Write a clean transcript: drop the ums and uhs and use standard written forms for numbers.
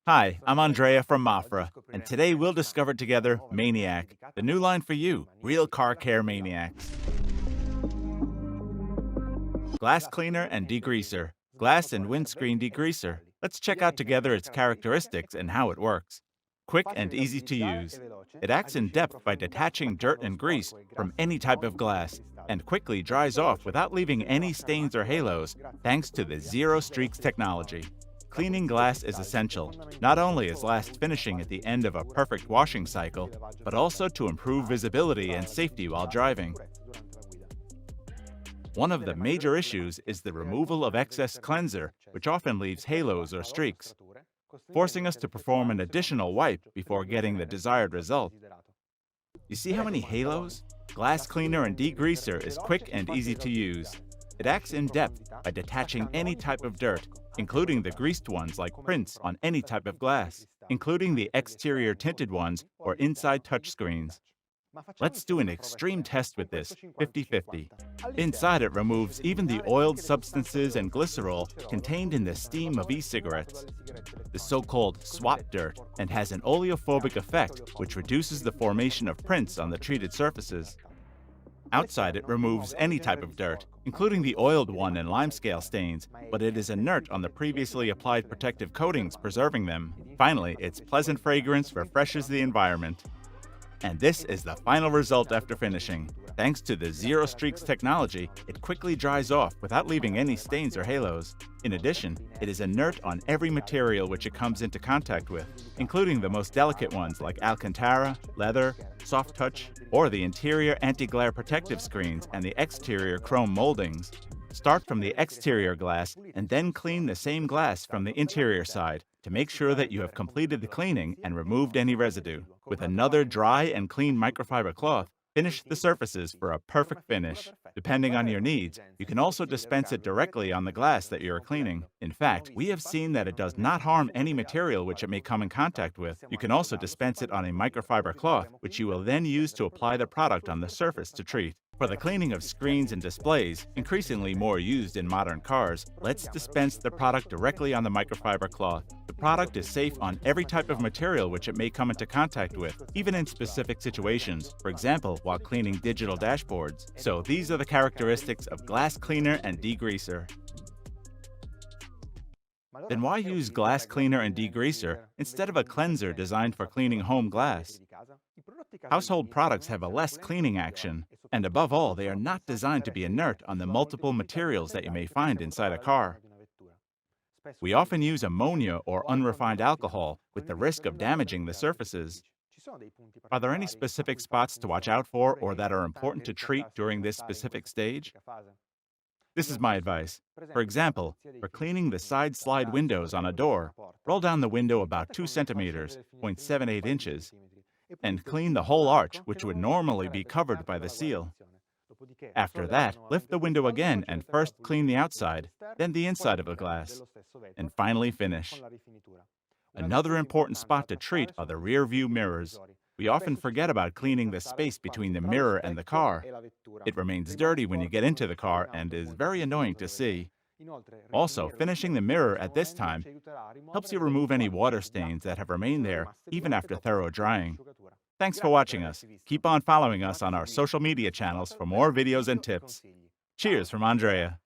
Hi, I'm Andrea from Mafra, and today we'll discover together Maniac, the new line for you, real car care maniacs. Glass cleaner and degreaser, glass and windscreen degreaser. Let's check out together its characteristics and how it works. Quick and easy to use. It acts in depth by detaching dirt and grease from any type of glass and quickly dries off without leaving any stains or halos thanks to the Zero Streaks technology. Cleaning glass is essential, not only as last finishing at the end of a perfect washing cycle, but also to improve visibility and safety while driving. One of the major issues is the removal of excess cleanser, which often leaves halos or streaks, forcing us to perform an additional wipe before getting the desired result. You see how many halos? Glass cleaner and degreaser is quick and easy to use. It acts in depth by detaching any type of dirt, including the greased ones like prints on any type of glass, including the exterior tinted ones or inside touchscreens. Let's do an extreme test with this, 50-50. Inside it removes even the oiled substances and glycerol contained in the steam of e-cigarettes, the so-called swap dirt, and has an oleophobic effect which reduces the formation of prints on the treated surfaces. Outside it removes any type of dirt, including the oiled one and limescale stains, but it is inert on the previously applied protective coatings, preserving them. Finally, its pleasant fragrance refreshes the environment. And this is the final result after finishing. Thanks to the Zero Streaks technology, it quickly dries off without leaving any stains or halos. In addition, it is inert on every material which it comes into contact with, including the most delicate ones like Alcantara, leather, soft touch, or the interior anti-glare protective screens and the exterior chrome moldings. Start from the exterior glass and then clean the same glass from the interior side to make sure that you have completed the cleaning and removed any residue. With another dry and clean microfiber cloth, finish the surfaces for a perfect finish. Depending on your needs, you can also dispense it directly on the glass that you are cleaning. In fact, we have seen that it does not harm any material which it may come in contact with. You can also dispense it on a microfiber cloth, which you will then use to apply the product on the surface to treat. For the cleaning of screens and displays, increasingly more used in modern cars, let's dispense the product directly on the microfiber cloth. The product is safe on every type of material which it may come into contact with, even in specific situations, for example, while cleaning digital dashboards. So these are the characteristics of glass cleaner and degreaser. Then why use glass cleaner and degreaser instead of a cleanser designed for cleaning home glass? Household products have a less cleaning action, and above all, they are not designed to be inert on the multiple materials that you may find inside a car. We often use ammonia or unrefined alcohol with the risk of damaging the surfaces. Are there any specific spots to watch out for or that are important to treat during this specific stage? This is my advice. For example, for cleaning the side slide windows on a door, roll down the window about 2 centimeters, 0.78 inches, and clean the whole arch, which would normally be covered by the seal. After that, lift the window again and first clean the outside, then the inside of the glass, and finally finish. Another important spot to treat are the rear view mirrors. We often forget about cleaning the space between the mirror and the car. It remains dirty when you get into the car and is very annoying to see. Also, finishing the mirror at this time helps you remove any water stains that have remained there even after thorough drying. Thanks for watching us. Keep on following us on our social media channels for more videos and tips. Cheers from Andrea.